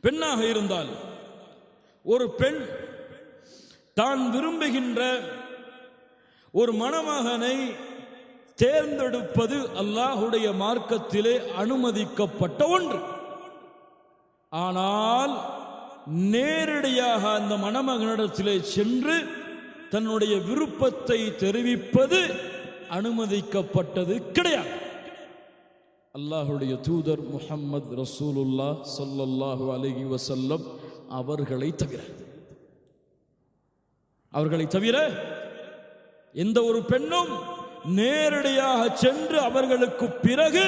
பெண்ணாக இருந்தால் ஒரு பெண் தான் விரும்புகின்ற ஒரு மணமகனை தேர்ந்தெடுப்பது அல்லாஹுடைய மார்க்கத்திலே அனுமதிக்கப்பட்ட ஒன்று. ஆனால் நேரடியாக அந்த மணமகனிடத்திலே சென்று தன்னுடைய விருப்பத்தை தெரிவிப்பது அனுமதிக்கப்பட்டது கிடையாது. அல்லாஹுடைய தூதர் முஹம்மது ரசூலுல்லாஹ் ஸல்லல்லாஹு அலைஹி வஸல்லம் அவர்களை தவிர எந்த ஒரு பெண்ணும் நேரடியாக சென்று அவர்களுக்கு பிறகு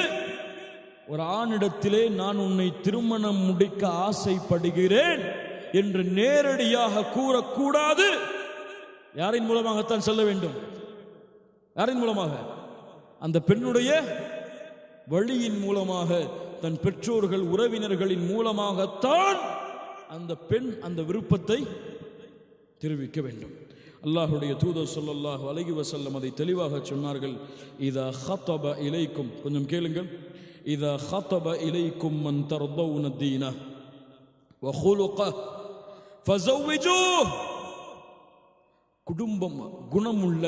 ஒரு ஆணிடத்திலே நான் உன்னை திருமணம் முடிக்க ஆசைப்படுகிறேன் என்று நேரடியாக கூறக்கூடாது. யாரின் மூலமாகத்தான் சொல்ல வேண்டும்? யாரின் மூலமாக? அந்த பெண்ணுடைய வழியின் மூலமாக, தன் பெற்றோர்கள் உறவினர்களின் மூலமாகத்தான் அந்த பெண் அந்த விருப்பத்தை தெரிவிக்க வேண்டும். அல்லாஹுடைய தூதர் ஸல்லல்லாஹு அலைஹி வஸல்லம் அதை தெளிவாக சொன்னார்கள். இதா ஹதப இலைக்கும், கொஞ்சம் கேளுங்கள், இதா ஹதப இலைக்கும் மன் தர்தவுன தீன வ குலுக ஃபஸவ்விஜூஹ். குடும்பம் குணமுள்ள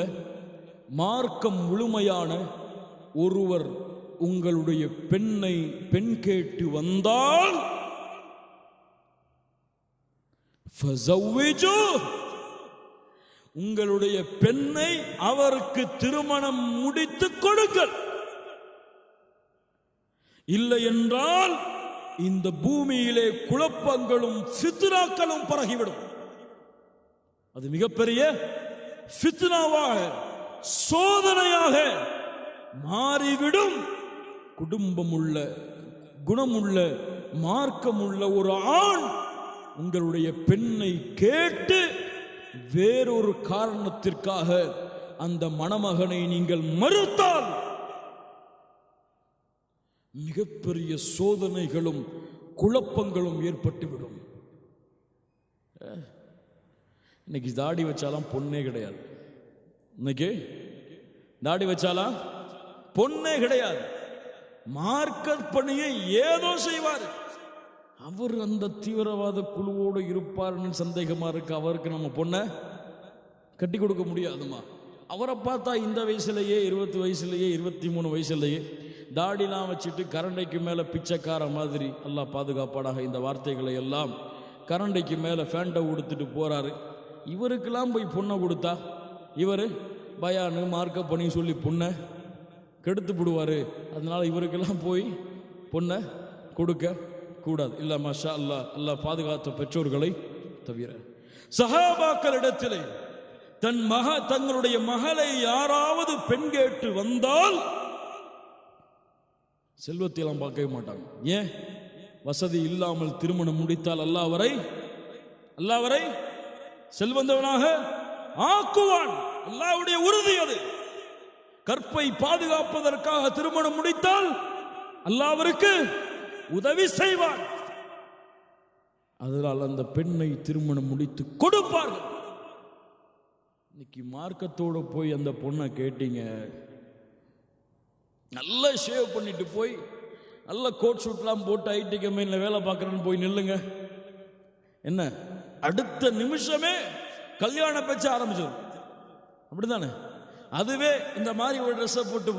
மார்க்கம் முழுமையான ஒருவர் உங்களுடைய பெண்ணை பெண் கேட்டு வந்தால் ஃபஸவ்விஜூஹ், உங்களுடைய பெண்ணை அவருக்கு திருமணம் முடித்து கொடுங்கள். இல்லை என்றால் இந்த பூமியிலே குழப்பங்களும் ஃபித்னாக்களும் பரகிவிடும். அது மிகப்பெரிய ஃபித்னாவாக, சோதனையாக மாறிவிடும். குடும்பமுள்ள குணமுள்ள மார்க்கமுள்ள ஒரு ஆண் உங்களுடைய பெண்ணை கேட்டு வேறொரு காரணத்திற்காக அந்த மணமகனை நீங்கள் மறுத்தால் மிகப்பெரிய சோதனைகளும் குழப்பங்களும் ஏற்பட்டுவிடும். இன்னைக்கு தாடி வச்சாலாம் பொண்ணே கிடையாது. இன்னைக்கு தாடி வச்சாலாம் பொண்ணே கிடையாது. மார்க்க பணியை ஏதோ செய்வார். அவர் அந்த தீவிரவாத குழுவோடு இருப்பார்னு சந்தேகமா இருக்கு. அவருக்கு நம்ம பொண்ணை கட்டி கொடுக்க முடியாதுமா. அவரை பார்த்தா இந்த வயசுலேயே 20 வயசுலேயே 23 வயசுலேயே தாடிலாம் வச்சுட்டு கரண்டைக்கு மேலே பிச்சைக்கார மாதிரி, அல்லாஹ் பாதுகாப்பாடாக இந்த வார்த்தைகளை எல்லாம், கரண்டைக்கு மேலே ஃபேண்டை கொடுத்துட்டு போகிறாரு. இவருக்கெல்லாம் போய் பொண்ணை கொடுத்தா இவர் பயானு மார்க்க பண்ணி சொல்லி பொண்ணை கெடுத்து விடுவார். அதனால இவருக்கெல்லாம் போய் பொண்ணை கொடுக்க கூடாது. இல்ல மாஷா அல்லாஹ், அல்லாஹ் பாதுகாத்த பெற்றோர்களை தவிர. சஹாபாக்களிடத்திலே தங்களுடைய மகளை யாராவது பெண் கேட்டு வந்தால் செல்வத்தை எல்லாம் பார்க்கவே மாட்டாங்க. ஏன்? வசதி இல்லாமல் திருமணம் முடித்தால் அல்லாஹ் அவரை செல்வந்தவனாக ஆக்குவான். அல்லாஹ்வுடைய உறுதி அது. கற்பை பாதுகாப்பதற்காக திருமணம் முடித்தால் அல்லாஹ் அவருக்கு உதவி செய்வான். அதனால் அந்த பெண்ணை திருமணம் முடித்து கொடுப்பார்கள். இன்னைக்கு மார்க்கத்தோடு போய் அந்த பொண்ணை கேட்டீங்க, நல்லா ஷேவ் பண்ணிட்டு போய் நல்ல கோட் ஷூட்லாம் போட்டு ஐடி கம்பெனியில் வேலை பார்க்குறேன்னு போய் நில்லுங்க. என்ன, அடுத்த நிமிஷமே கல்யாண பேச்சு ஆரம்பிச்சிடும். அப்படித்தானே? அதுவே இந்த மாதிரி ஒரு ட்ரெஸ்ஸை போட்டு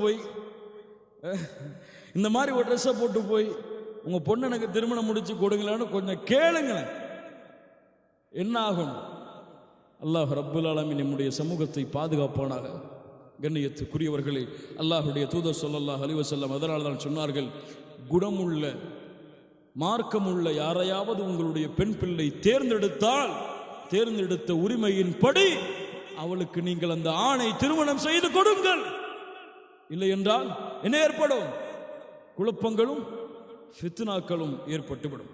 போய் உங்க பொண்ணு எனக்கு திருமணம் முடிச்சு கொடுங்களான்னு கொஞ்சம் கேளுங்களேன், என்ன ஆகும்? அல்லாஹ் ரப்புல் ஆலமீன் நம்முடைய சமூகத்தை பாதுகாப்பானாக. கண்ணியத்துக்குரியவர்களே, அல்லாஹுடைய தூதர் ஸல்லல்லாஹு அலைஹி வஸல்லம் அதனால தான் சொன்னார்கள், குணமுள்ள மார்க்கமுள்ள யாரையாவது உங்களுடைய பெண் பிள்ளை தேர்ந்தெடுத்த உரிமையின்படி அவளுக்கு நீங்கள் அந்த ஆணை திருமணம் செய்து கொடுங்கள். இல்லை என்றால் என்ன ஏற்படும்? குழப்பங்களும் ஃபித்னாக்களும் ஏற்பட்டுவிடும்.